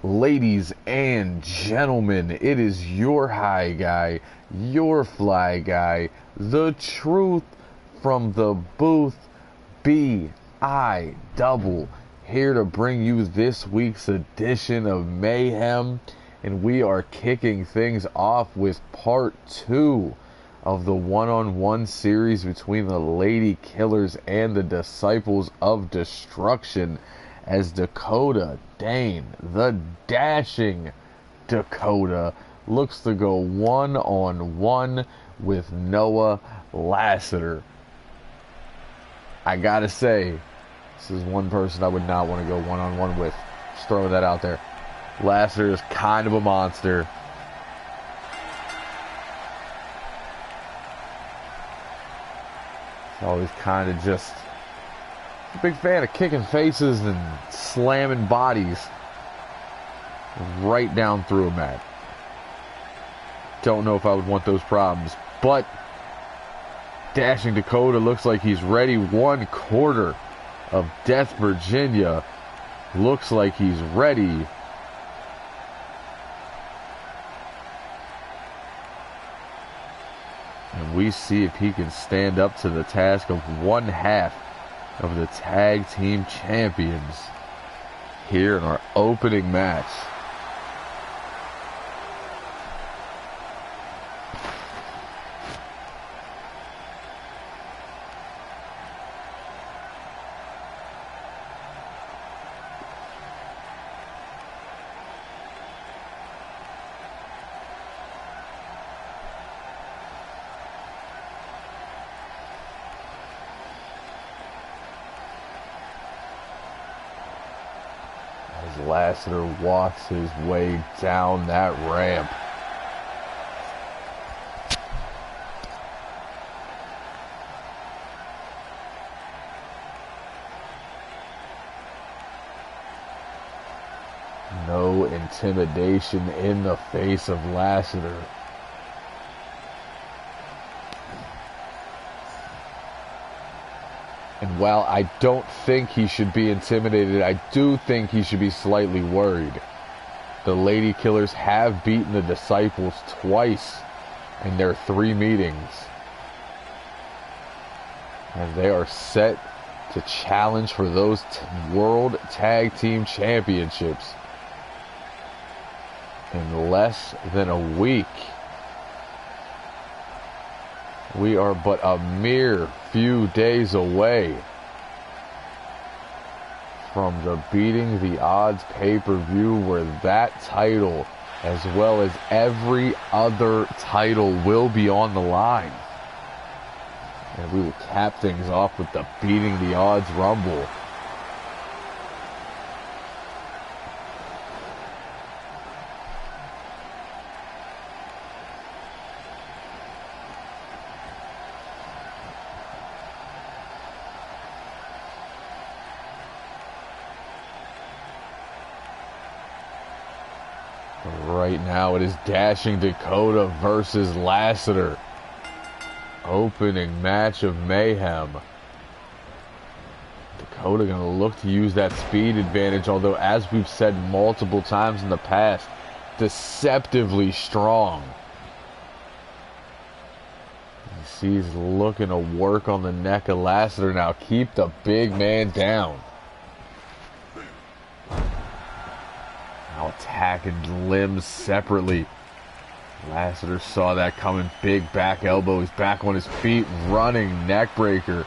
Ladies and gentlemen, it is your high guy, your fly guy, the truth from the booth, B-I-double, here to bring you this week's edition of Mayhem, and we are kicking things off with part 2 of the one-on-one series between the Lady Killers and the Disciples of Destruction, as Dakota Dane, the dashing Dakota, looks to go one-on-one with Noah Lassiter. I gotta say, this is one person I would not want to go one-on-one with. Just throwing that out there. Lassiter is kind of a monster. He's always kind of just a big fan of kicking faces and slamming bodies right down through a mat. Don't know if I would want those problems, but Dashing Dakota looks like he's ready. 1/4 of Death Virginia looks like he's ready. And we see if he can stand up to the task of 1/2 of the tag team champions here in our opening match. Lassiter walks his way down that ramp. No intimidation in the face of Lassiter. And while I don't think he should be intimidated, I do think he should be slightly worried. The Lady Killers have beaten the Disciples twice in their 3 meetings. And they are set to challenge for those World Tag Team Championships in less than a week. We are but a mere few days away from the Beating the Odds pay-per-view, where that title, as well as every other title, will be on the line. And we will cap things off with the Beating the Odds Rumble. Right now it is Dashing Dakota versus Lassiter. Opening match of Mayhem. Dakota going to look to use that speed advantage, although as we've said multiple times in the past, deceptively strong. You see he's looking to work on the neck of Lassiter now. Keep the big man down. Now attacking limbs separately. Lassiter saw that coming. Big back elbow. He's back on his feet. Running neck breaker.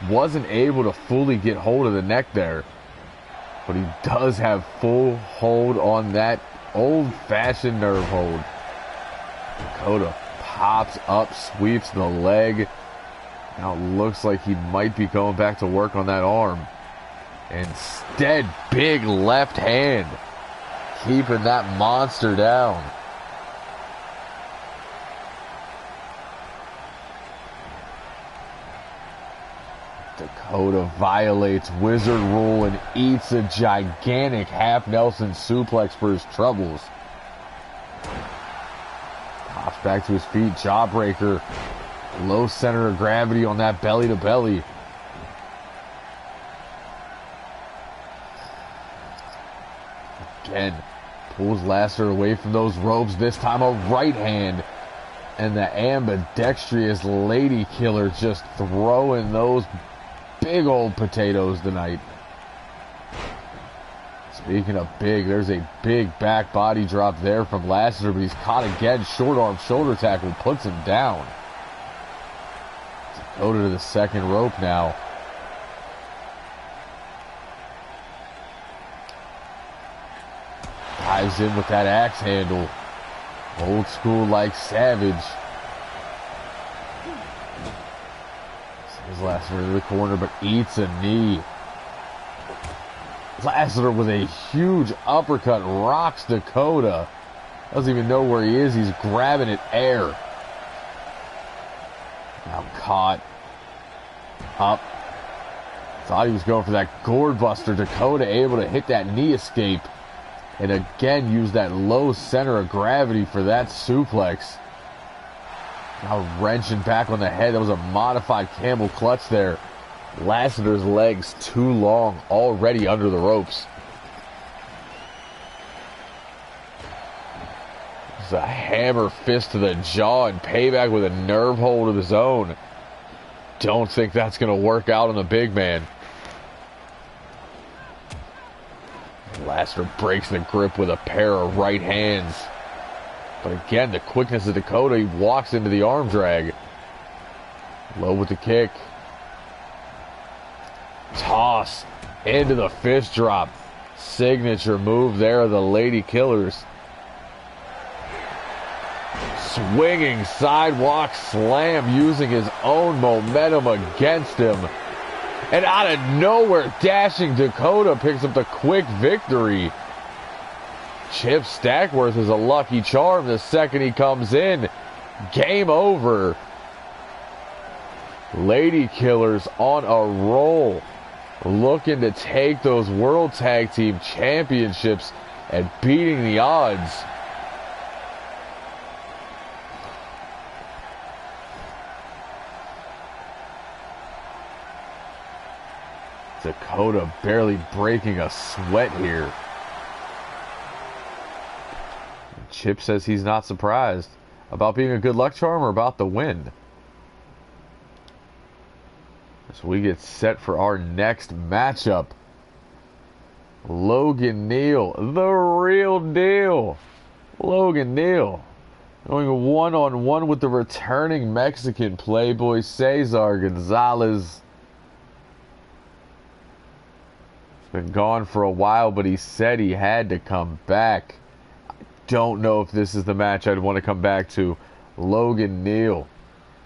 Wasn't able to fully get hold of the neck there, but he does have full hold on that old-fashioned nerve hold. Dakota pops up, sweeps the leg. Now it looks like he might be going back to work on that arm. Instead, big left hand, keeping that monster down. Dakota violates Wizard Rule and eats a gigantic half Nelson suplex for his troubles. Pops back to his feet, jawbreaker. Low center of gravity on that belly to belly. Again, Pulls Lassiter away from those ropes. This time a right hand. And the ambidextrous lady killer just throwing those big old potatoes tonight. Speaking of big, there's a big back body drop there from Lassiter, but he's caught again. Short arm shoulder tackle puts him down. Dakota to the second rope now. Dives in with that axe handle. Old school like Savage. Sends Lassiter to the corner, but eats a knee. Lassiter with a huge uppercut rocks Dakota. Doesn't even know where he is. He's grabbing at air. Now caught. Up. Thought he was going for that gourd buster. Dakota able to hit that knee escape. And again use that low center of gravity for that suplex. Now wrenching back on the head. That was a modified camel clutch there. Lassiter's legs too long, already under the ropes. It's a hammer fist to the jaw and Payback with a nerve hold of his own. Don't think that's going to work out on the big man. Lassiter breaks the grip with a pair of right hands. But again, the quickness of Dakota, he walks into the arm drag. Low with the kick. Toss into the fist drop. Signature move there of the Lady Killers. Swinging sidewalk slam using his own momentum against him. And out of nowhere, dashing Dakota picks up the quick victory. Chip Stackworth is a lucky charm the second he comes in. Game over. Lady Killers on a roll. Looking to take those World Tag Team Championships and beating the odds. Dakota barely breaking a sweat here. Chip says he's not surprised. About being a good luck charm or about the win? So we get set for our next matchup. Logan Neal, the real deal. Logan Neal going one-on-one with the returning Mexican Playboy Cesar Gonzalez. Been gone for a while, but he said he had to come back. I don't know if this is the match I'd want to come back to. Logan Neal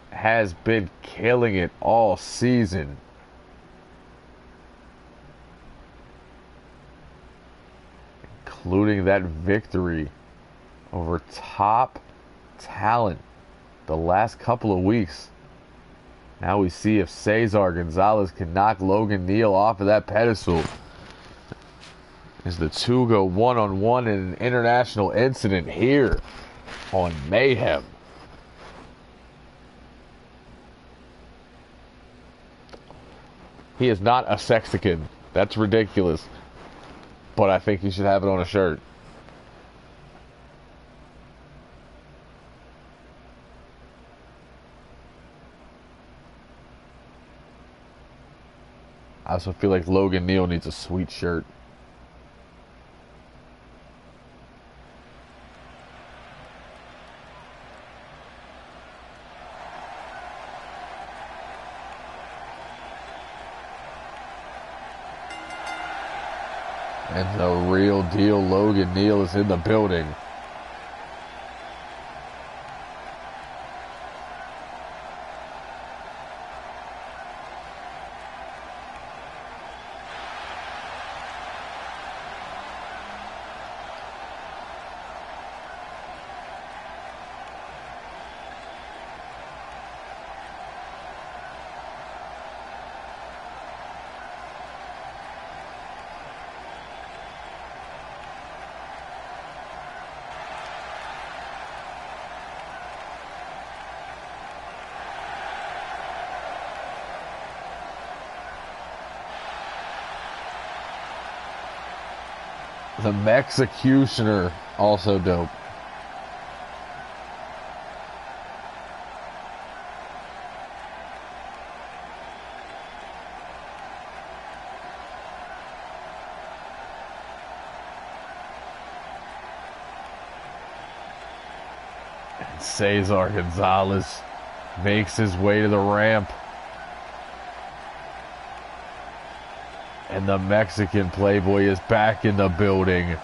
has been killing it all season. Including that victory over top talent the last couple of weeks. Now we see if Cesar Gonzalez can knock Logan Neal off of that pedestal. As the two go one-on-one in an international incident here on Mayhem. He is not a Sexican. That's ridiculous. But I think he should have it on a shirt. I also feel like Logan Neal needs a sweet shirt. And the real deal, Logan Neal, is in the building. The Mexicutioner Also dope. And Cesar Gonzalez makes his way to the ramp. And the Mexican Playboy is back in the building.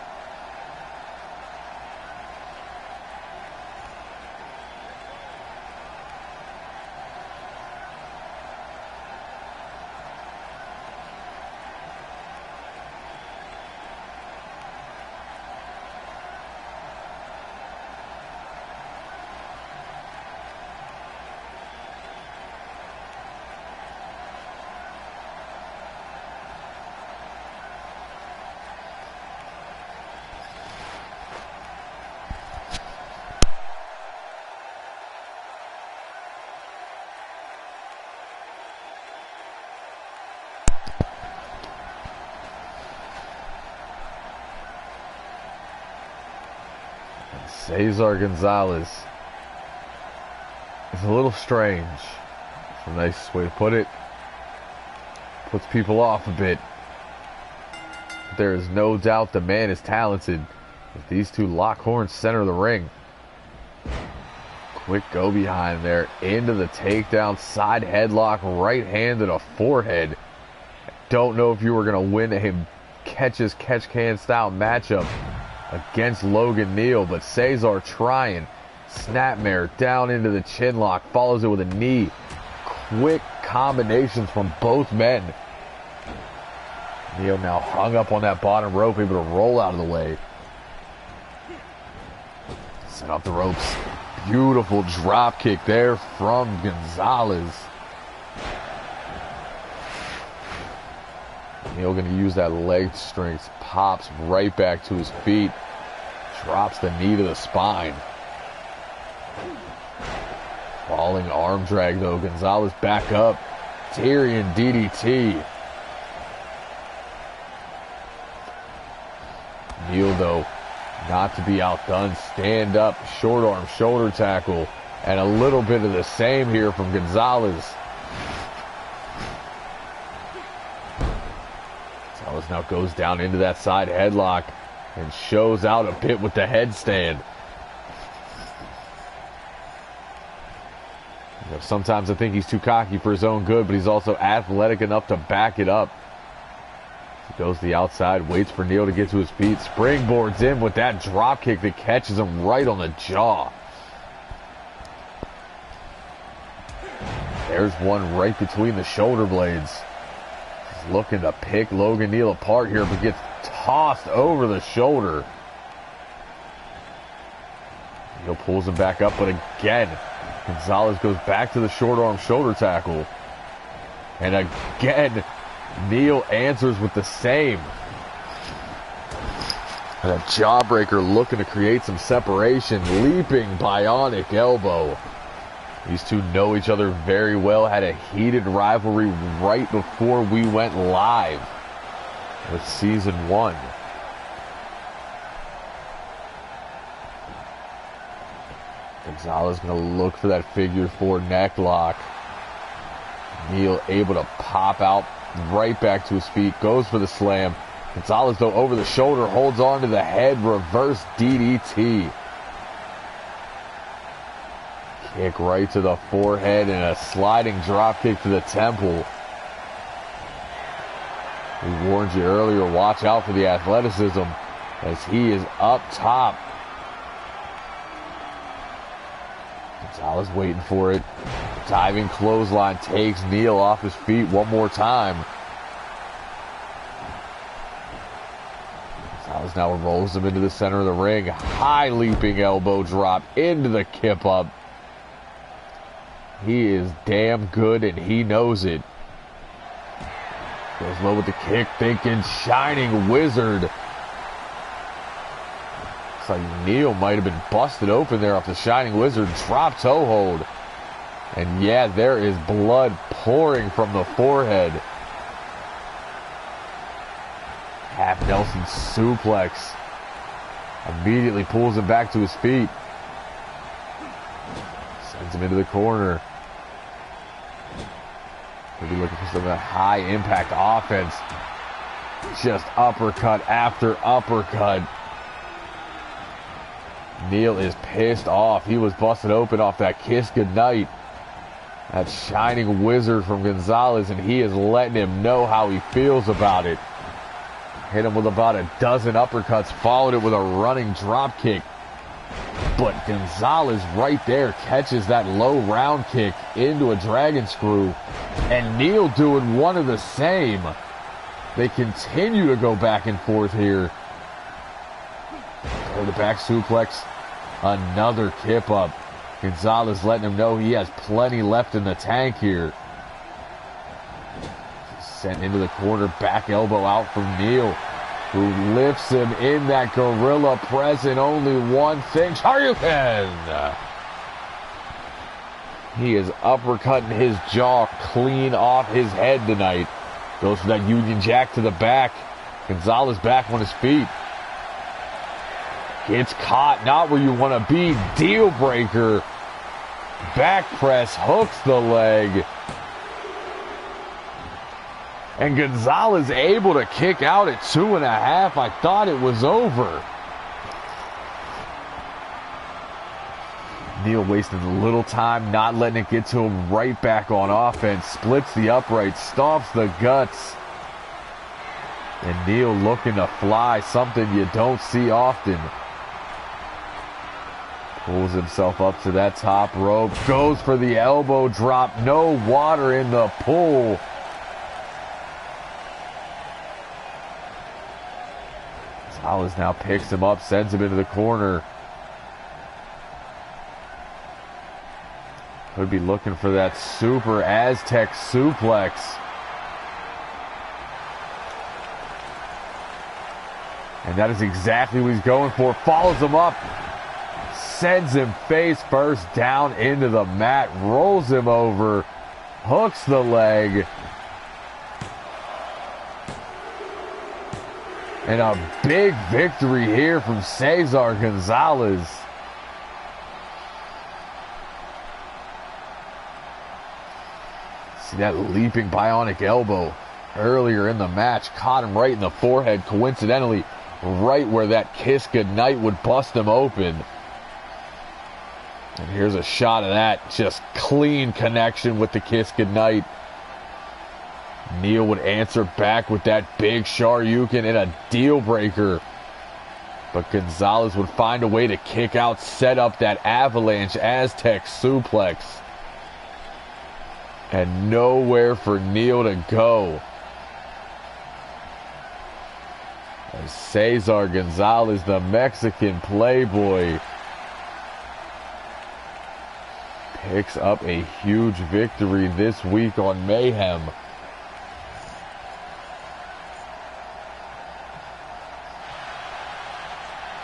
Cesar Gonzalez is a little strange. It's a nice way to put it. Puts people off a bit. There is no doubt the man is talented. If these two lock horns center the ring. Quick go behind there. Into the takedown. Side headlock. Right hand to the forehead. Don't know if you were going to win a catch-can style matchup against Logan Neal, but Cesar trying. Snapmare down into the chin lock, follows it with a knee. Quick combinations from both men. Neal now hung up on that bottom rope, able to roll out of the way. Set up the ropes. Beautiful drop kick there from Gonzalez. Neal going to use that leg strength, pops right back to his feet, drops the knee to the spine. Falling arm drag though, Gonzalez back up, Tyrion DDT. Neal though, not to be outdone, stand up, short arm shoulder tackle, and a little bit of the same here from Gonzalez. Now goes down into that side headlock and shows out a bit with the headstand. You know, sometimes I think he's too cocky for his own good, but he's also athletic enough to back it up. He goes to the outside, waits for Neal to get to his feet, springboards in with that drop kick that catches him right on the jaw. There's one right between the shoulder blades. Looking to pick Logan Neal apart here, but gets tossed over the shoulder. Neal pulls him back up, but again, Gonzalez goes back to the short arm shoulder tackle. And again, Neal answers with the same. And a jawbreaker looking to create some separation. Leaping bionic elbow. These two know each other very well, had a heated rivalry right before we went live with Season 1. Gonzalez going to look for that figure 4 neck lock. Neal able to pop out right back to his feet, goes for the slam. Gonzalez though over the shoulder, holds on to the head, reverse DDT. Kick right to the forehead and a sliding drop kick to the temple. We warned you earlier, watch out for the athleticism as he is up top. Gonzalez waiting for it. Diving clothesline takes Neal off his feet one more time. Gonzalez now rolls him into the center of the ring. High leaping elbow drop into the kip up. He is damn good and he knows it. Goes low with the kick, thinking Shining Wizard. Looks like Neal might have been busted open there off the Shining Wizard. Drop toe hold. And yeah, there is blood pouring from the forehead. Half Nelson suplex. Immediately pulls him back to his feet. Sends him into the corner. We'll be looking for some of that high impact offense. Just uppercut after uppercut. Neil is pissed off. He was busted open off that kiss goodnight. That shining wizard from Gonzalez, and he is letting him know how he feels about it. Hit him with about a dozen uppercuts, followed it with a running drop kick. But Gonzalez right there catches that low round kick into a dragon screw. And Neil doing one of the same. They continue to go back and forth here. Oh, the back suplex. Another kip up. Gonzalez letting him know he has plenty left in the tank here. Sent into the corner, back elbow out from Neil, who lifts him in that gorilla press, and only one thing, Shoryuken! He is uppercutting his jaw clean off his head tonight. Goes for that Union Jack to the back. Gonzalez back on his feet. Gets caught, not where you want to be. Deal breaker. Back press, hooks the leg. And Gonzalez able to kick out at 2.5. I thought it was over. Neil wasting a little time, not letting it get to him. Right back on offense. Splits the upright, stomps the guts. And Neil looking to fly, something you don't see often. Pulls himself up to that top rope. Goes for the elbow drop. No water in the pool. Gonzalez now picks him up, sends him into the corner. Could be looking for that super Aztec suplex. And that is exactly what he's going for. Follows him up. Sends him face first down into the mat. Rolls him over. Hooks the leg. And a big victory here from Cesar Gonzalez. See that leaping bionic elbow earlier in the match. Caught him right in the forehead, coincidentally, right where that kiss goodnight would bust him open. And here's a shot of that. Just clean connection with the kiss goodnight. Neil would answer back with that big Shoryuken and a deal breaker. But Gonzalez would find a way to kick out, set up that avalanche Aztec suplex. And nowhere for Neil to go. As Cesar Gonzalez, the Mexican playboy, picks up a huge victory this week on Mayhem.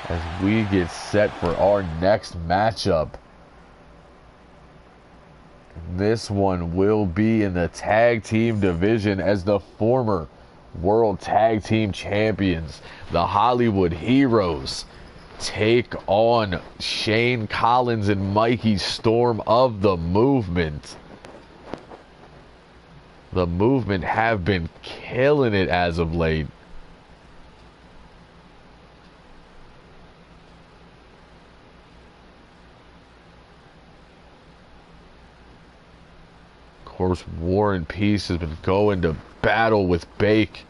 As we get set for our next matchup. This one will be in the tag team division as the former World Tag Team Champions, the Hollywood Heroes, take on Shane Collins and Mikey Storm of the Movement. The Movement have been killing it as of late. Of course, War and Peace has been going to battle with Bake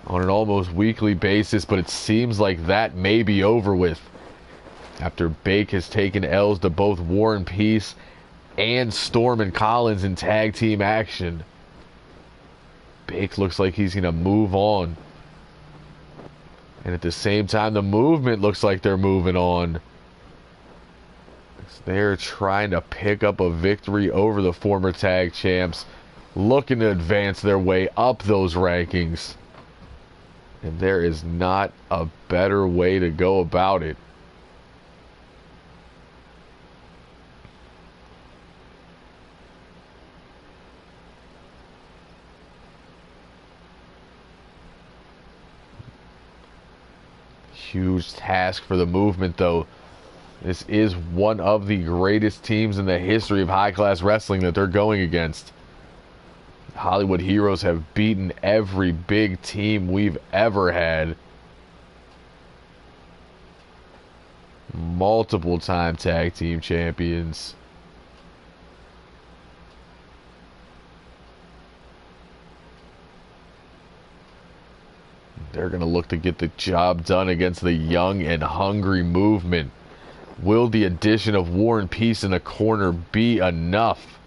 on an almost weekly basis, but it seems like that may be over with after Bake has taken L's to both War and Peace and Storm and Collins in tag team action. Bake looks like he's going to move on. And at the same time, the Movement looks like they're moving on. They're trying to pick up a victory over the former tag champs, looking to advance their way up those rankings. And there is not a better way to go about it. Huge task for the movement, though. This is one of the greatest teams in the history of high-class wrestling that they're going against. Hollywood Heroes have beaten every big team we've ever had. Multiple-time tag team champions. They're going to look to get the job done against the young and hungry movement. Will the addition of War and Peace in the corner be enough?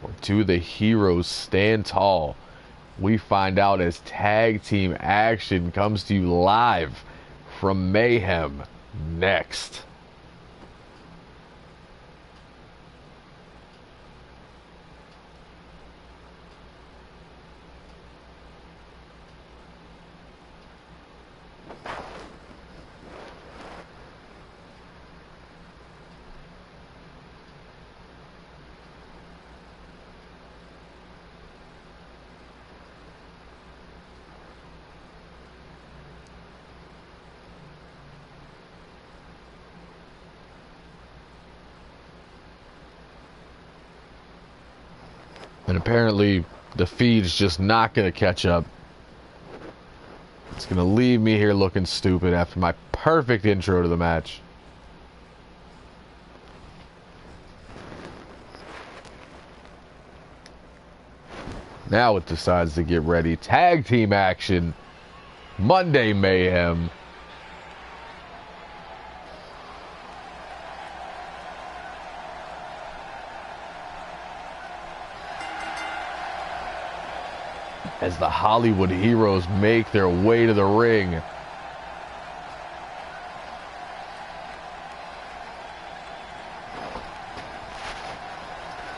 Or do the Heroes stand tall? We find out as tag team action comes to you live from Mayhem next. And apparently, the feed's just not going to catch up. It's going to leave me here looking stupid after my perfect intro to the match. Now it decides to get ready. Tag team action. Monday Mayhem. As the Hollywood Heroes make their way to the ring.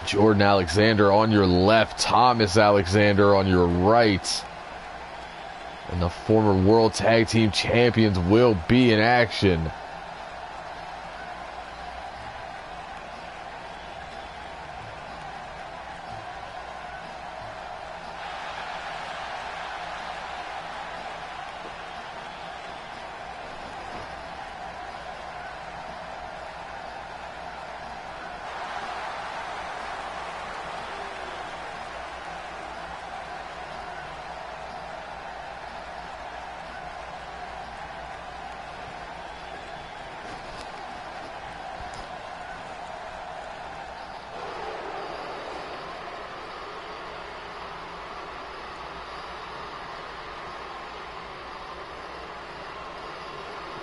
Jordan Alexander on your left, Thomas Alexander on your right. And the former World Tag Team Champions will be in action.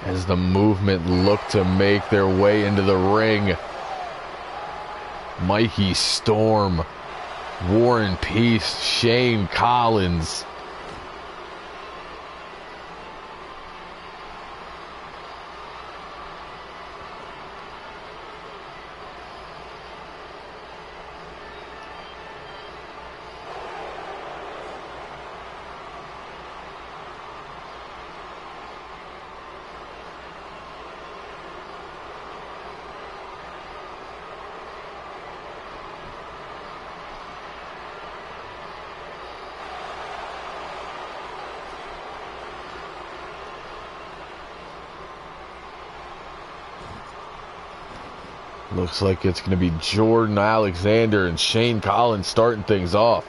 As the movement look to make their way into the ring. Mikey Storm, War and Peace, Shane Collins. Looks like it's going to be Jordan Alexander and Shane Collins starting things off.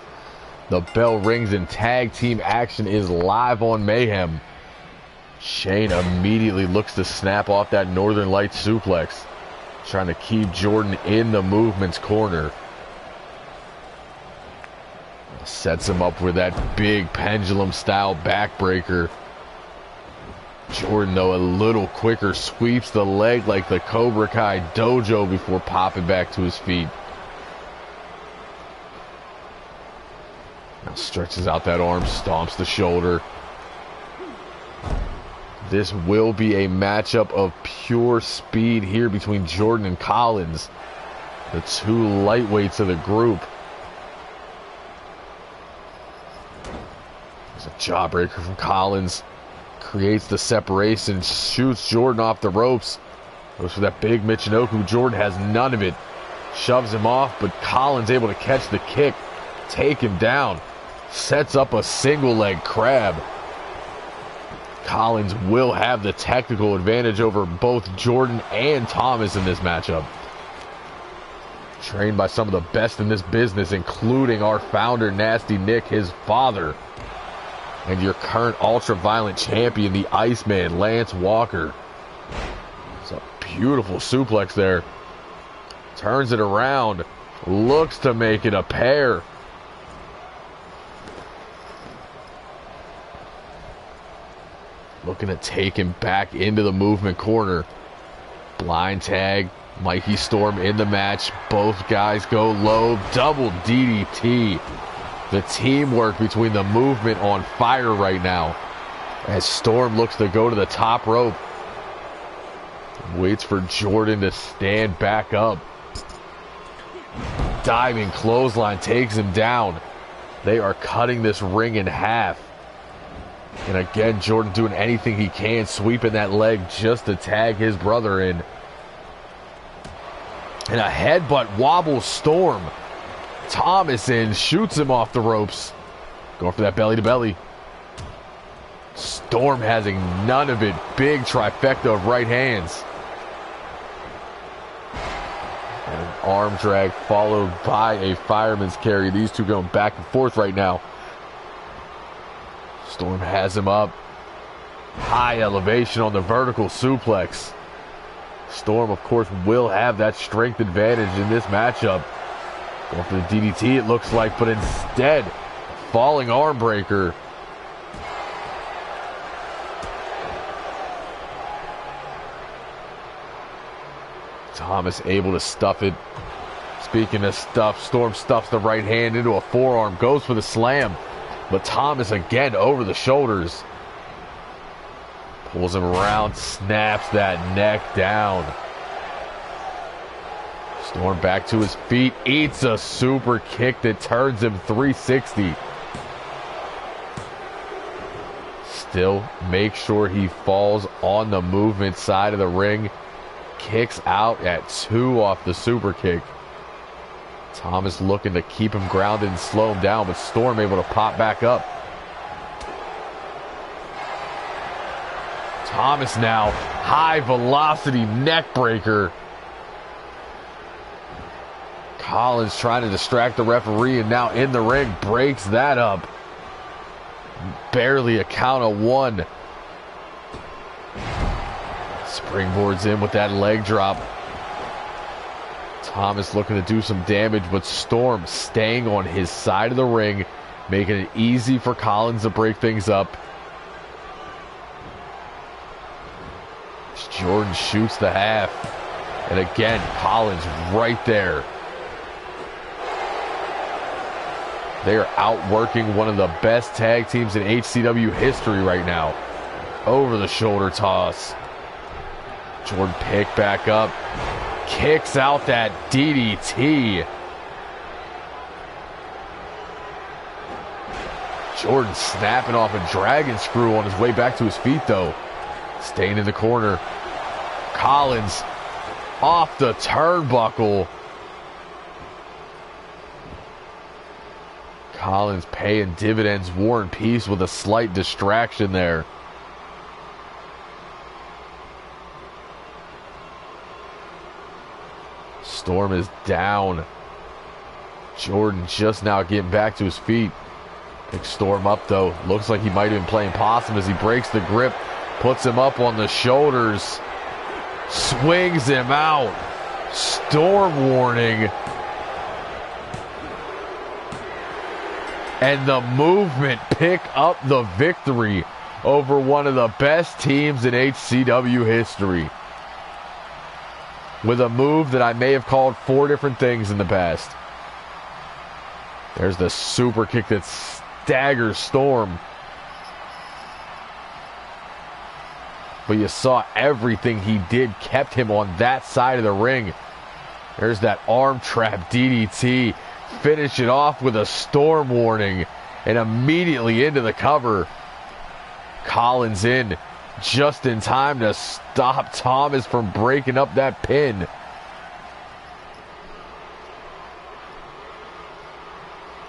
The bell rings and tag team action is live on Mayhem. Shane immediately looks to snap off that Northern Lights suplex, trying to keep Jordan in the movement's corner. Sets him up with that big pendulum style backbreaker. Jordan, though, a little quicker, sweeps the leg like the Cobra Kai dojo before popping back to his feet. Now stretches out that arm, stomps the shoulder. This will be a matchup of pure speed here between Jordan and Collins, the two lightweights of the group. There's a jawbreaker from Collins. Creates the separation, shoots Jordan off the ropes. Goes for that big Michinoku. Jordan has none of it. Shoves him off, but Collins able to catch the kick, take him down. Sets up a single leg crab. Collins will have the technical advantage over both Jordan and Thomas in this matchup. Trained by some of the best in this business, including our founder, Nasty Nick, his father, and your current ultra-violent champion, the Iceman, Lance Walker. It's a beautiful suplex there. Turns it around. Looks to make it a pair. Looking to take him back into the movement corner. Blind tag. Mikey Storm in the match. Both guys go low. Double DDT. The teamwork between the movement on fire right now. As Storm looks to go to the top rope. Waits for Jordan to stand back up. Diving clothesline takes him down. They are cutting this ring in half. And again, Jordan doing anything he can, sweeping that leg just to tag his brother in. And a headbutt wobbles Storm. Thomas in, shoots him off the ropes. Going for that belly to belly. Storm having none of it. Big trifecta of right hands. And an arm drag followed by a fireman's carry. These two going back and forth right now. Storm has him up. High elevation on the vertical suplex. Storm, of course, will have that strength advantage in this matchup. Going for the DDT, it looks like, but instead, falling arm breaker. Thomas able to stuff it. Speaking of stuff, Storm stuffs the right hand into a forearm, goes for the slam. But Thomas again over the shoulders. Pulls him around, snaps that neck down. Storm back to his feet, eats a super kick that turns him 360. Still make sure he falls on the movement side of the ring. Kicks out at 2 off the super kick. Thomas looking to keep him grounded and slow him down, but Storm able to pop back up. Thomas now, high velocity neck breaker. Collins trying to distract the referee, and now in the ring, breaks that up. Barely a count of 1. Springboards in with that leg drop. Thomas looking to do some damage, but Storm staying on his side of the ring, making it easy for Collins to break things up. Jordan shoots the half. And again, Collins right there. They are outworking one of the best tag teams in HCW history right now. Over the shoulder toss. Jordan picked back up. Kicks out that DDT. Jordan snapping off a dragon screw on his way back to his feet, though. Staying in the corner. Collins off the turnbuckle. Collins paying dividends. War and Peace with a slight distraction there. Storm is down. Jordan just now getting back to his feet. Picks Storm up, though. Looks like he might have been playing possum as he breaks the grip. Puts him up on the shoulders. Swings him out. Storm warning. And the Movement pick up the victory over one of the best teams in HCW history. With a move that I may have called 4 different things in the past. There's the super kick that staggers Storm. But you saw everything he did kept him on that side of the ring. There's that arm trap DDT. Finish it off with a Storm warning. And immediately into the cover. Collins in. Just in time to stop Thomas from breaking up that pin.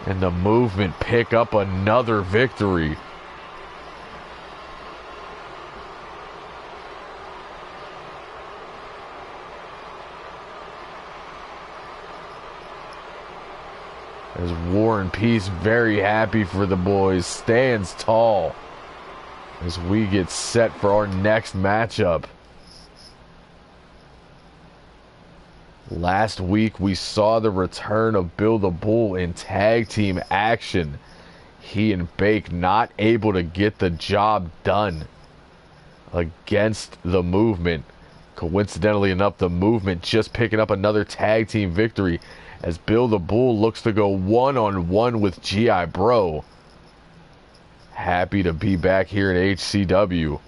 And the Movement pick up another victory. As War and Peace, very happy for the boys, stands tall as we get set for our next matchup. Last week we saw the return of Bill the Bull in tag team action. He and Bake not able to get the job done against the Movement. Coincidentally enough, the Movement just picking up another tag team victory as Bill the Bull looks to go one-on-one with G.I. Bro. Happy to be back here at HCW.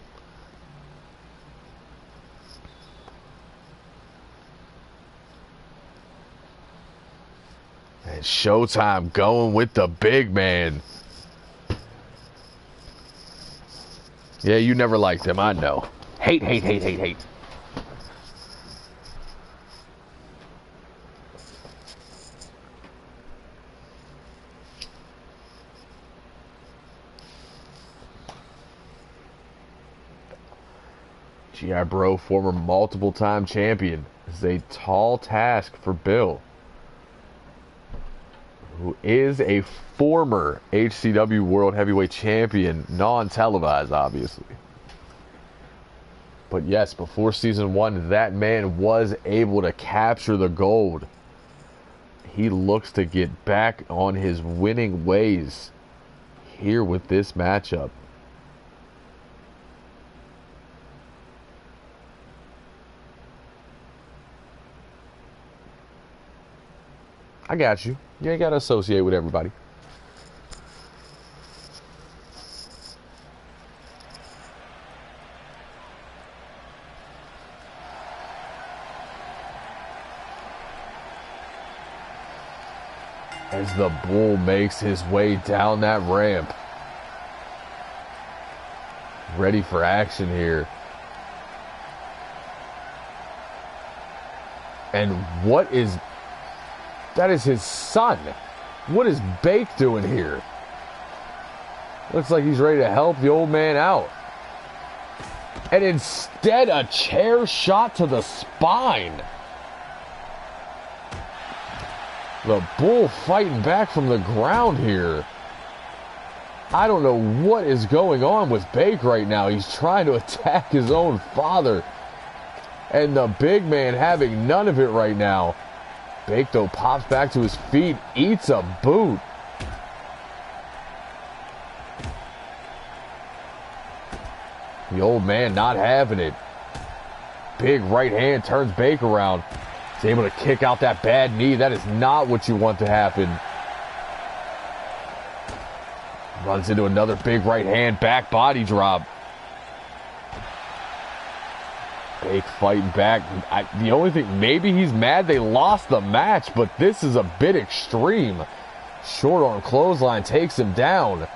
And Showtime going with the big man. Yeah, you never liked him, I know. Hate, hate, hate, hate, hate. G.I. Bro, former multiple-time champion, is a tall task for Bill, who is a former HCW World Heavyweight Champion, non-televised, obviously. But yes, before Season 1, that man was able to capture the gold. He looks to get back on his winning ways here with this matchup. I got you. You ain't got to associate with everybody. As the Bull makes his way down that ramp. Ready for action here. And what is... That is his son. What is Bake doing here? Looks like he's ready to help the old man out. And instead, a chair shot to the spine. The Bull fighting back from the ground here. I don't know what is going on with Bake right now. He's trying to attack his own father. And the big man having none of it right now. Bake, though, pops back to his feet, eats a boot. The old man not having it. Big right hand turns Bake around. He's able to kick out that bad knee. That is not what you want to happen. Runs into another big right hand, back body drop. Bake fighting back. The only thing, maybe he's mad they lost the match, but this is a bit extreme. Short arm clothesline takes him down.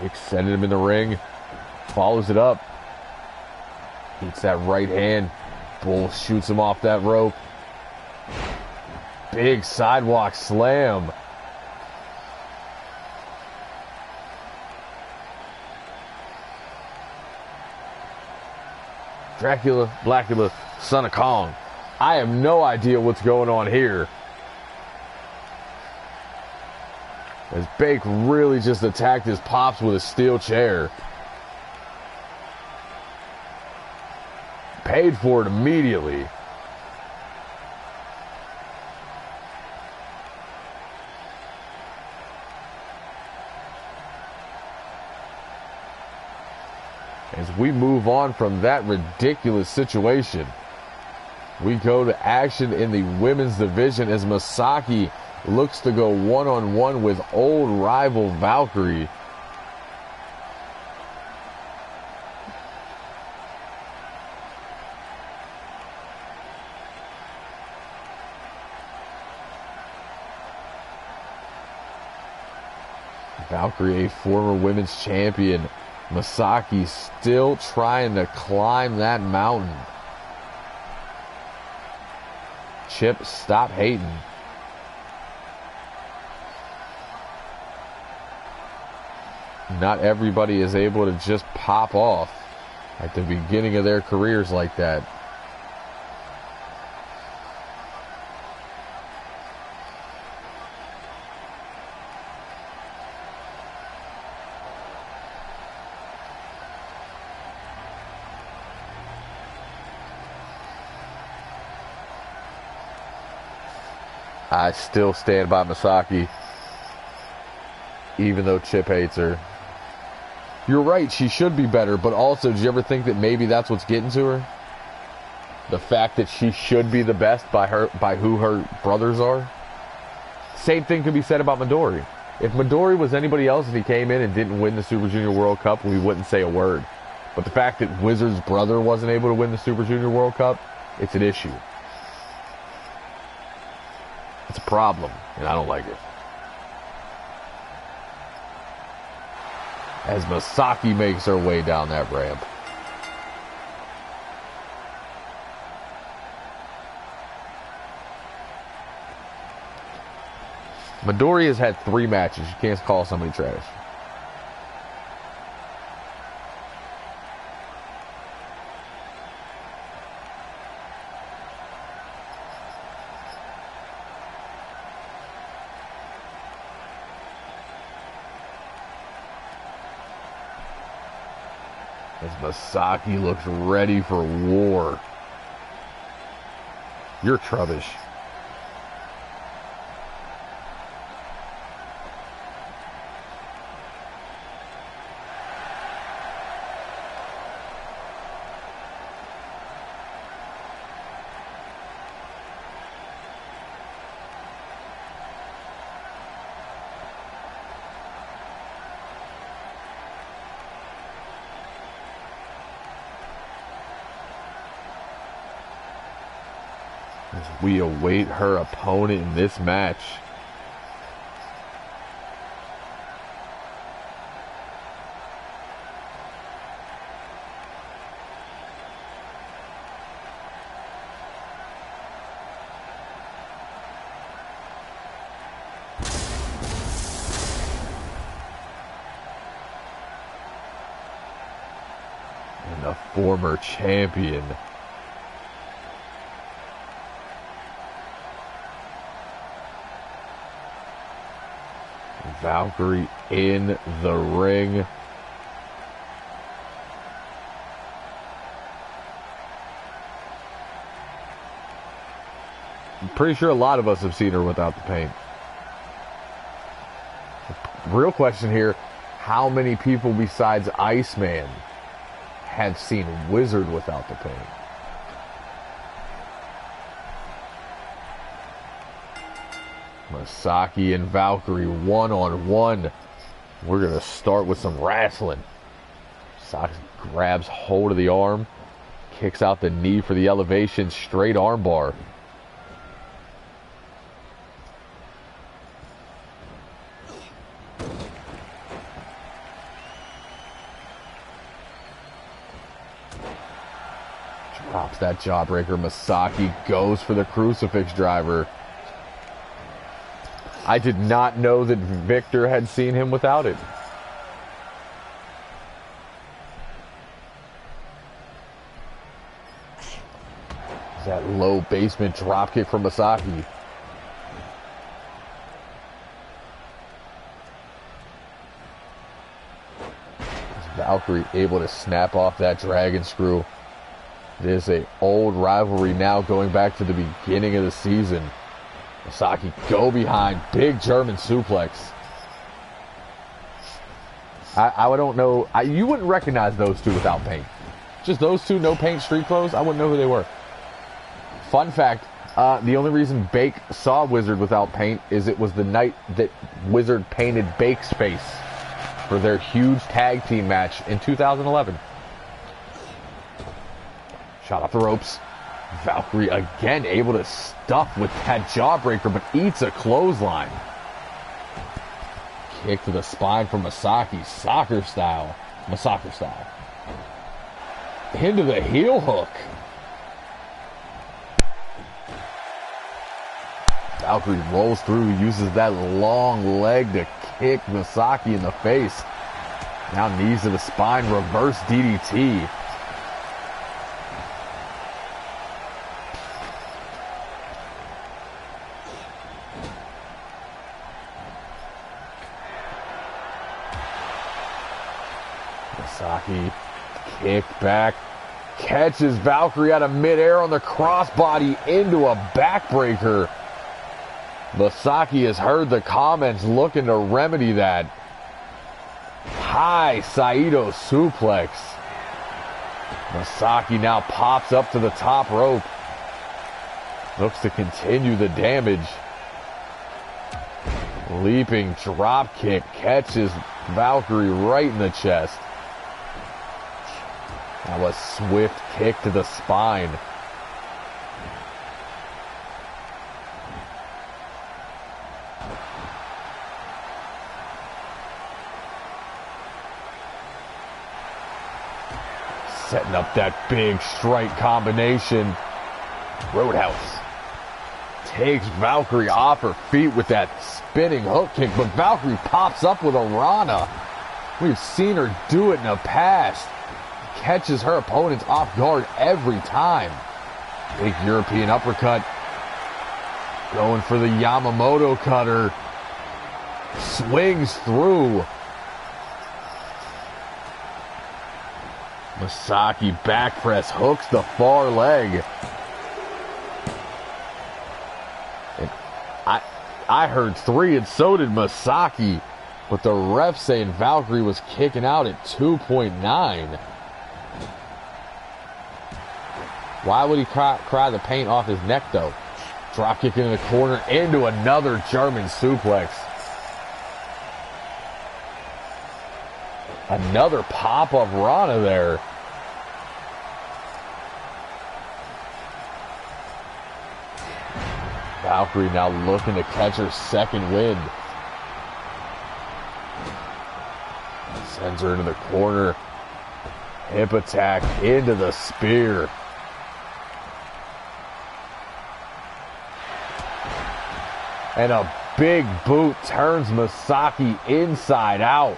Bake sending him in the ring. Follows it up. Hits that right hand. Bull shoots him off that rope. Big sidewalk slam. Dracula, Blackula, son of Kong. I have no idea what's going on here. As Bake really just attacked his pops with a steel chair. Paid for it immediately. As we move on from that ridiculous situation, we go to action in the women's division as Masaki looks to go one-on-one with old rival Valkyrie. Valkyrie, a former women's champion. Masaki still trying to climb that mountain. Chip, stop hating. Not everybody is able to just pop off at the beginning of their careers like that. I still stand by Masaki, even though Chip hates her. You're right, she should be better, but also, did you ever think that maybe that's what's getting to her? The fact that she should be the best by who her brothers are? Same thing could be said about Midori. If Midori was anybody else and he came in and didn't win the Super Junior World Cup, we wouldn't say a word. But the fact that Wizard's brother wasn't able to win the Super Junior World Cup, it's an issue. It's a problem, and I don't like it. As Masaki makes her way down that ramp. Midori has had 3 matches. You can't call somebody trash. As Masaki looks ready for war. You're trubbish. As we await her opponent in this match. And the former champion. Valkyrie in the ring. I'm pretty sure a lot of us have seen her without the paint. Real question here, how many people besides Iceman have seen Wizard without the paint? Masaki and Valkyrie one-on-one. We're going to start with some wrestling. Masaki grabs hold of the arm, kicks out the knee for the elevation, straight armbar. Drops that jawbreaker. Masaki goes for the crucifix driver. I did not know that Victor had seen him without it. That low basement dropkick from Masaki. Valkyrie able to snap off that dragon screw. It is an old rivalry now going back to the beginning of the season. Masaki go behind, big German suplex. I don't know. You wouldn't recognize those two without paint. Just those two, no paint street clothes, I wouldn't know who they were. Fun fact, the only reason Bake saw Wizard without paint is it was the night that Wizard painted Bake's face for their huge tag team match in 2011. Shot off the ropes. Valkyrie again able to stuff with that jawbreaker, but eats a clothesline. Kick to the spine from Masaki, soccer style. Masaka style. Into the heel hook. Valkyrie rolls through, uses that long leg to kick Masaki in the face. Now knees to the spine, reverse DDT. Masaki kick back, catches Valkyrie out of midair on the crossbody into a backbreaker. Masaki has heard the comments looking to remedy that. High Saito suplex. Masaki now pops up to the top rope. Looks to continue the damage. Leaping drop kick catches Valkyrie right in the chest. Now a swift kick to the spine. Setting up that big strike combination. Roadhouse takes Valkyrie off her feet with that spinning hook kick, but Valkyrie pops up with a Rana. We've seen her do it in the past. Catches her opponents off guard every time. Big European uppercut. Going for the Yamamoto cutter. Swings through. Masaki back press, hooks the far leg. And I heard 3 and so did Masaki. But the ref saying Valkyrie was kicking out at 2.9. Why would he cry the paint off his neck though? Drop kick into the corner, into another German suplex. Another pop of Rana there. Valkyrie now looking to catch her second win. Sends her into the corner. Hip attack into the spear. And a big boot turns Masaki inside out.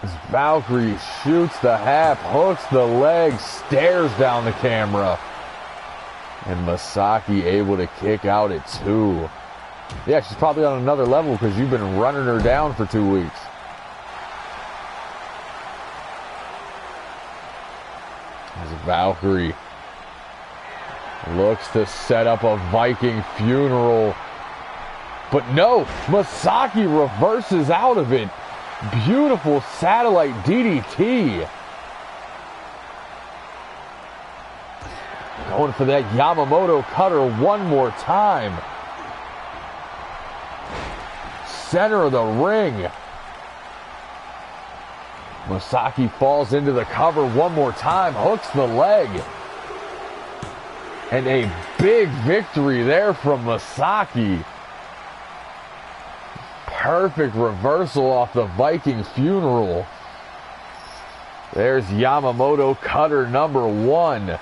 As Valkyrie shoots the half, hooks the leg, stares down the camera. And Masaki able to kick out at 2. Yeah, she's probably on another level because you've been running her down for 2 weeks. As Valkyrie looks to set up a Viking funeral. But no, Masaki reverses out of it. Beautiful satellite DDT. Going for that Yamamoto cutter one more time. Center of the ring. Masaki falls into the cover one more time. Hooks the leg. And a big victory there from Masaki. Perfect reversal off the Viking funeral. There's Yamamoto cutter number 1.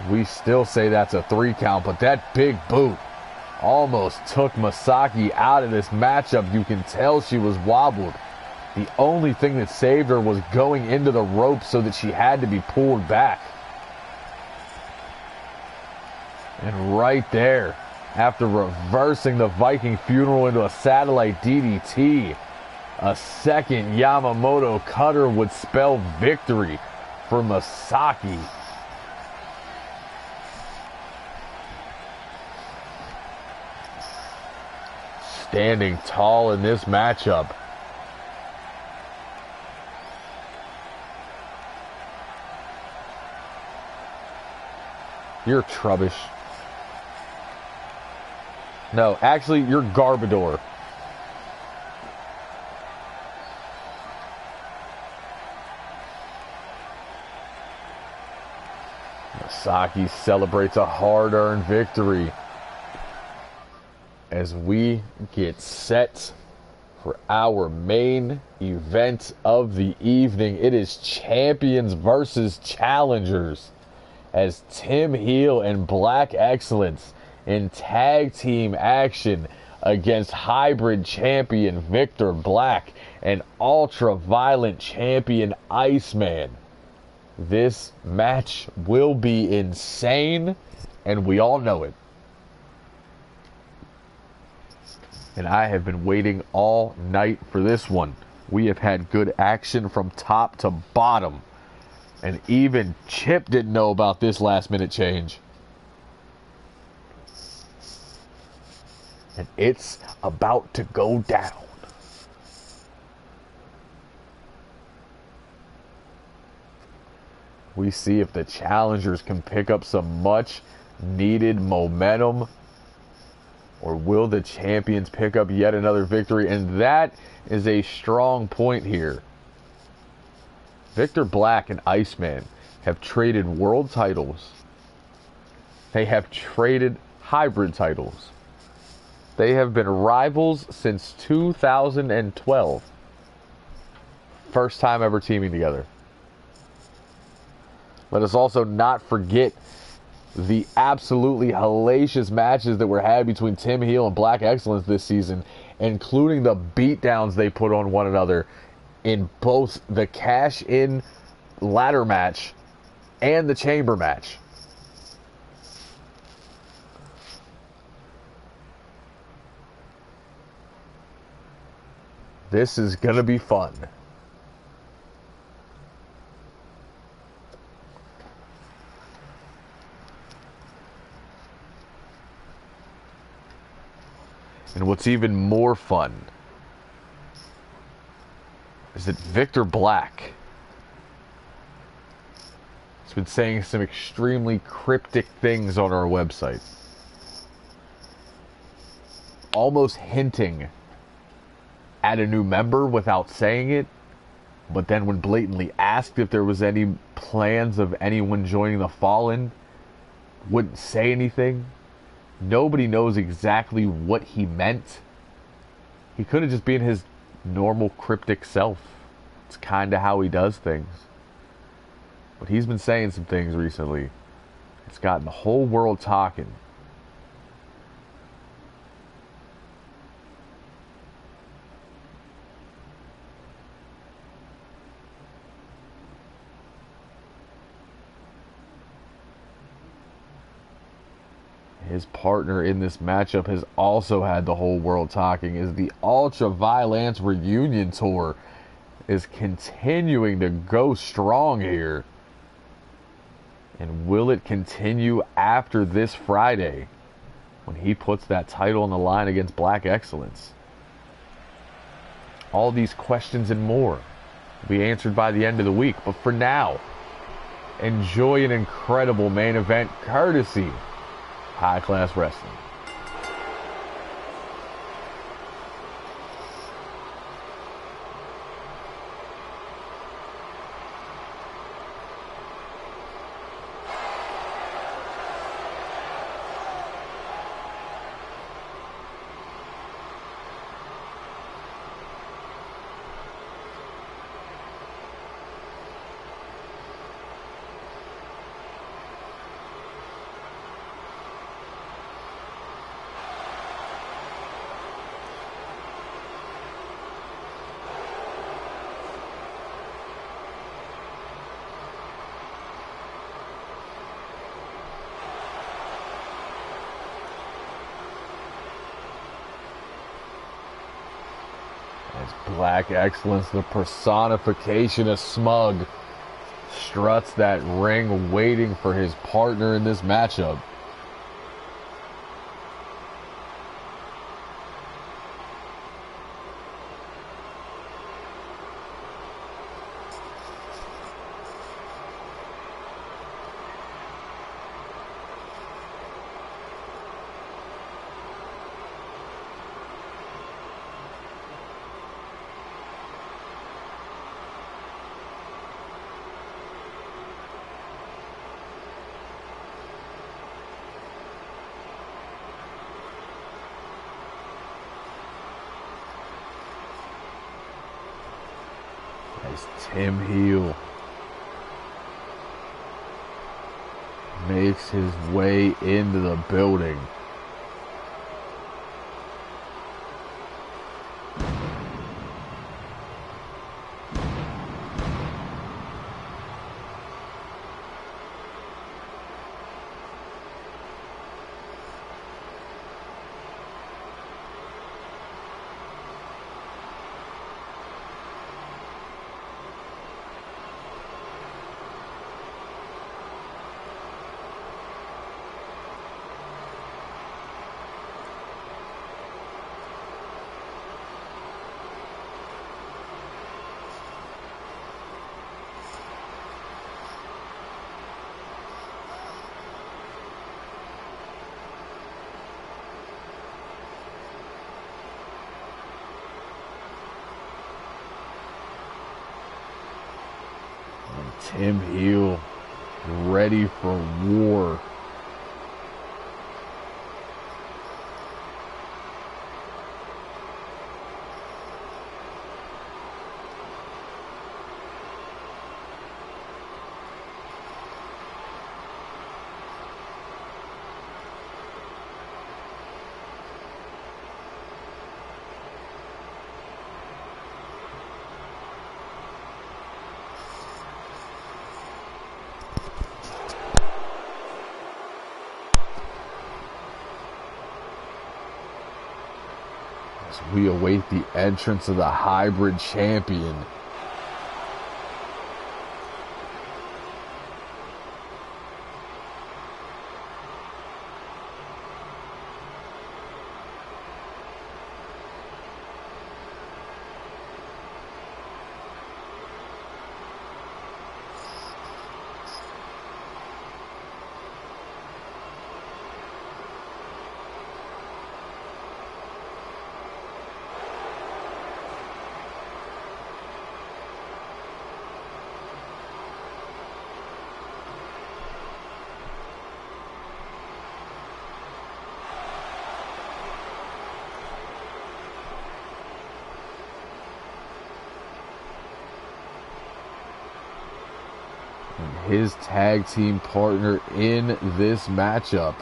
We still say that's a 3 count, but that big boot almost took Masaki out of this matchup. You can tell she was wobbled. The only thing that saved her was going into the rope so that she had to be pulled back. And right there, after reversing the Viking funeral into a satellite DDT, a second Yamamoto cutter would spell victory for Masaki. Standing tall in this matchup. You're Trubbish. No, actually, you're Garbador. Masaki celebrates a hard-earned victory as we get set for our main event of the evening. It is champions versus challengers, as Tim Heel and Black Excellence in tag team action against hybrid champion Victor Black and ultra-violent champion Iceman. This match will be insane, and we all know it. And I have been waiting all night for this one. We have had good action from top to bottom. And even Chip didn't know about this last-minute change. And it's about to go down. We see if the challengers can pick up some much-needed momentum, or will the champions pick up yet another victory? And that is a strong point here. Victor Black and Iceman have traded world titles. They have traded hybrid titles. They have been rivals since 2012. First time ever teaming together. Let us also not forget the absolutely hellacious matches that were had between Tim Heel and Black Excellence this season, including the beatdowns they put on one another in both the cash-in ladder match and the chamber match. This is going to be fun. And what's even more fun is that Victor Black has been saying some extremely cryptic things on our website. Almost hinting at a new member without saying it, but then when blatantly asked if there was any plans of anyone joining the Fallen, wouldn't say anything. Nobody knows exactly what he meant. He could have just been his normal cryptic self. It's kind of how he does things. But he's been saying some things recently. It's gotten the whole world talking. His partner in this matchup has also had the whole world talking, as the Ultra Violence Reunion Tour is continuing to go strong here. And will it continue after this Friday, when he puts that title on the line against Black Excellence? All these questions and more will be answered by the end of the week. But for now, enjoy an incredible main event courtesy High Class Wrestling. Black Excellence, the personification of smug, struts that ring waiting for his partner in this matchup. As Tim Heel makes his way into the building. Tim Heel ready for war. We await the entrance of the hybrid champion. His tag team partner in this matchup.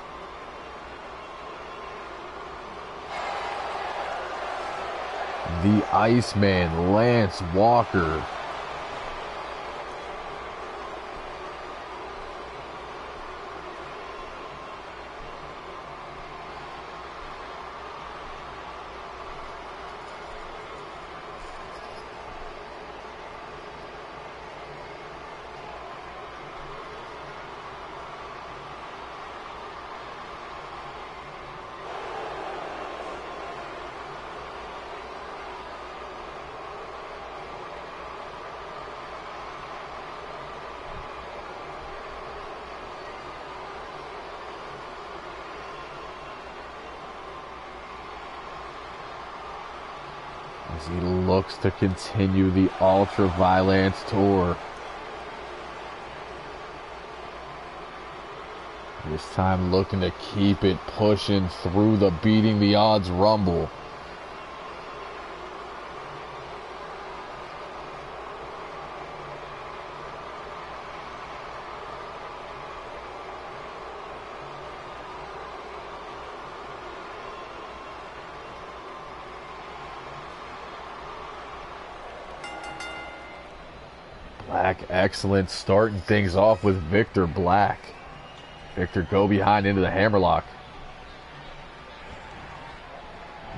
The Iceman, Lance Walker. As he looks to continue the Ultra Violence tour. This time looking to keep it pushing through the Beating the Odds Rumble. Black Excellence starting things off with Victor Black. Victor go behind into the hammerlock.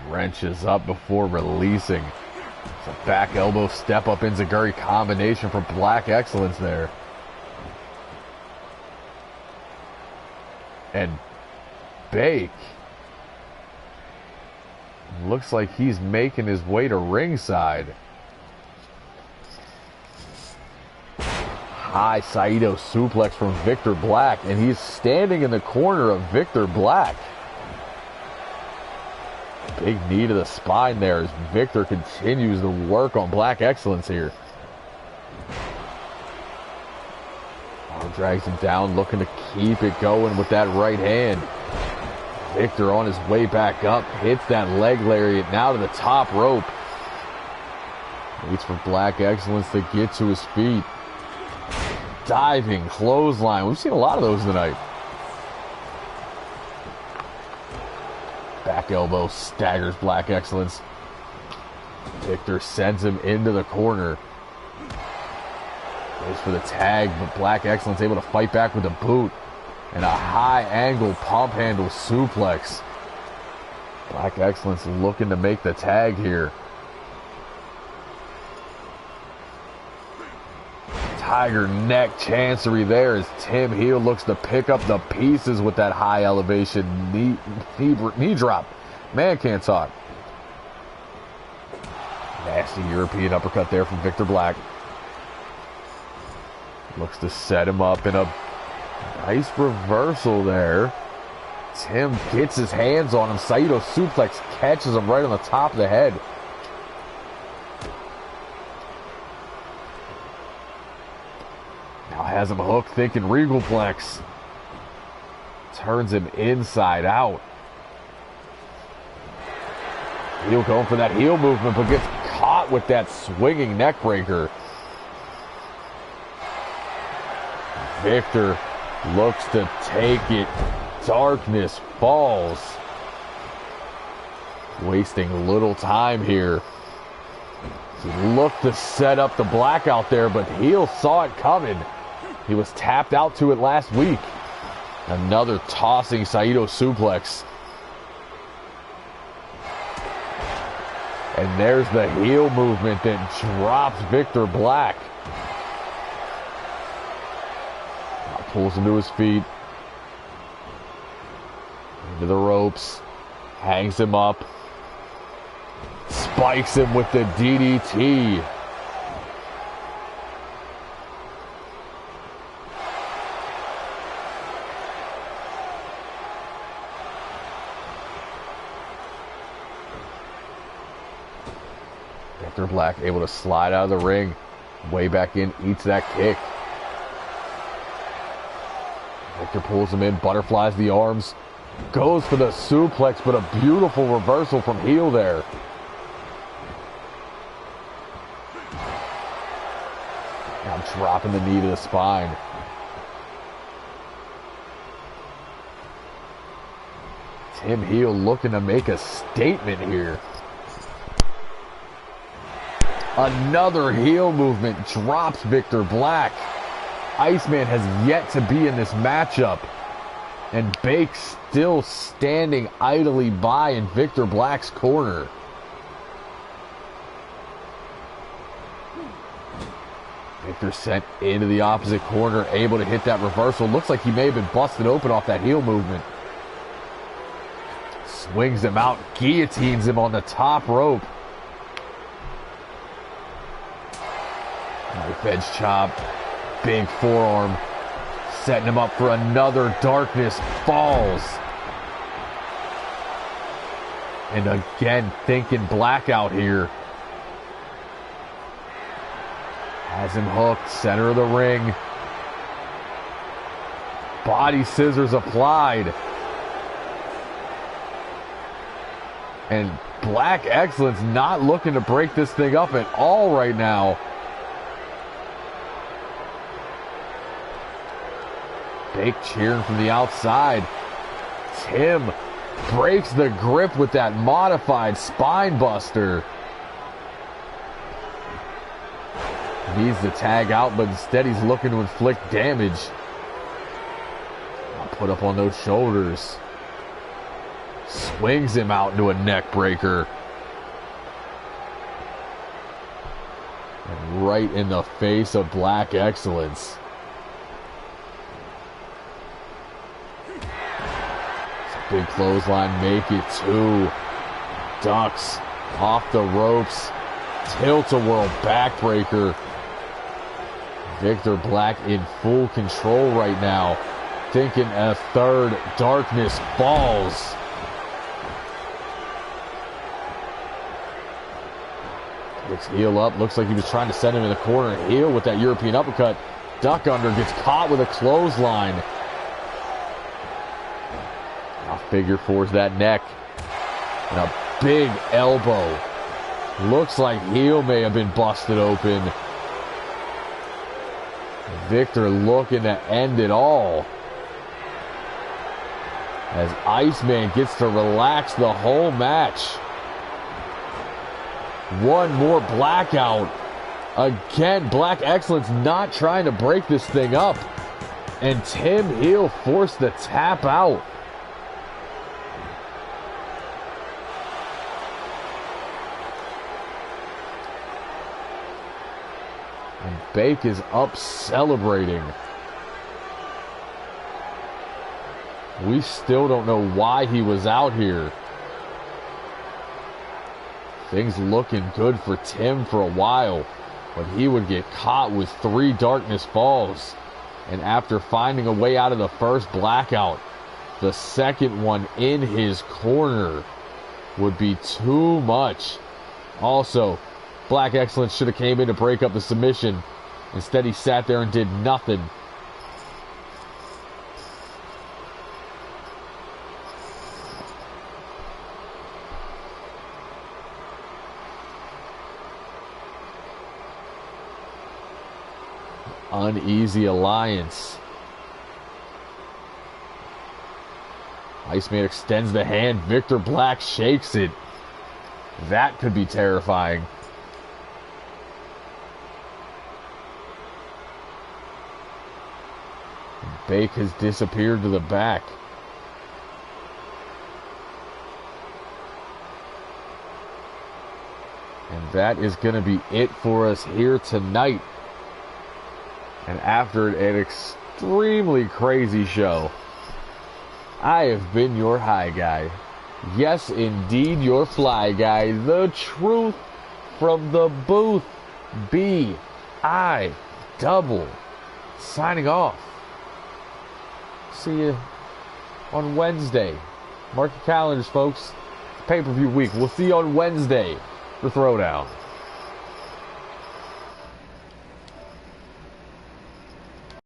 Wrenches up before releasing. It's a back elbow step up enziguri combination from Black Excellence there. And Bake. Looks like he's making his way to ringside. High Saito suplex from Victor Black, and he's standing in the corner of Victor Black. Big knee to the spine there as Victor continues to work on Black Excellence here. Arm drags him down, looking to keep it going with that right hand. Victor on his way back up, hits that leg lariat now to the top rope. Waits for Black Excellence to get to his feet. Diving clothesline. We've seen a lot of those tonight. Back elbow staggers Black Excellence. Victor sends him into the corner. Goes for the tag, but Black Excellence able to fight back with a boot. And a high angle pump handle suplex. Black Excellence looking to make the tag here. Tiger neck chancery there as Tim Heel looks to pick up the pieces with that high elevation knee drop. Man can't talk. Nasty European uppercut there from Victor Black. Looks to set him up in a nice reversal there. Tim gets his hands on him. Saito suplex catches him right on the top of the head. Now has him hooked, thinking Regalplex. Turns him inside out. Heel going for that heel movement, but gets caught with that swinging neck breaker. Victor looks to take it. Darkness falls. Wasting little time here. He looked to set up the Black out there, but Heel saw it coming. He was tapped out to it last week. Another tossing Saito suplex. And there's the heel movement that drops Victor Black. Pulls him to his feet. Into the ropes. Hangs him up. Spikes him with the DDT. Victor Black able to slide out of the ring. Way back in. Eats that kick. Victor pulls him in, butterflies the arms, goes for the suplex, but a beautiful reversal from Heel there. Now dropping the knee to the spine. Tim Heel looking to make a statement here. Another heel movement drops Victor Black. Iceman has yet to be in this matchup. And Bake still standing idly by in Victor Black's corner. Victor sent into the opposite corner, able to hit that reversal. Looks like he may have been busted open off that heel movement. Swings him out, guillotines him on the top rope. Knife edge chop. Big forearm, setting him up for another Darkness Falls. And again, thinking Black out here. Has him hooked, center of the ring. Body scissors applied. And Black Excellence not looking to break this thing up at all right now. Bake cheering from the outside. Tim breaks the grip with that modified spine buster. Needs to tag out, but instead he's looking to inflict damage. I'll put up on those shoulders. Swings him out into a neck breaker. And right in the face of Black Excellence. Big clothesline, make it two. Ducks off the ropes. Tilt-a-whirl backbreaker. Victor Black in full control right now. Thinking a third Darkness Falls. Picks Heel up. Looks like he was trying to send him in the corner. Heel with that European uppercut. Duck under, gets caught with a clothesline. Figure fours that neck. And a big elbow. Looks like heel may have been busted open. Victor looking to end it all. As Iceman gets to relax the whole match. One more blackout. Again, Black Excellence not trying to break this thing up. And Tim Heel forced to tap out. And Bake is up celebrating. We still don't know why he was out here. Things looking good for Tim for a while, but he would get caught with 3 Darkness Falls. And after finding a way out of the first blackout, the second one in his corner would be too much. Also, Black Excellence should have came in to break up the submission. Instead, he sat there and did nothing. Uneasy alliance. Iceman extends the hand. Victor Black shakes it. That could be terrifying. Bake has disappeared to the back. And that is going to be it for us here tonight. And after an extremely crazy show, I have been your high guy. Yes, indeed, your fly guy. The truth from the booth. B.I. Double. Signing off. See you on Wednesday. Mark your calendars, folks. Pay-per-view week. We'll see you on Wednesday for Throwdown.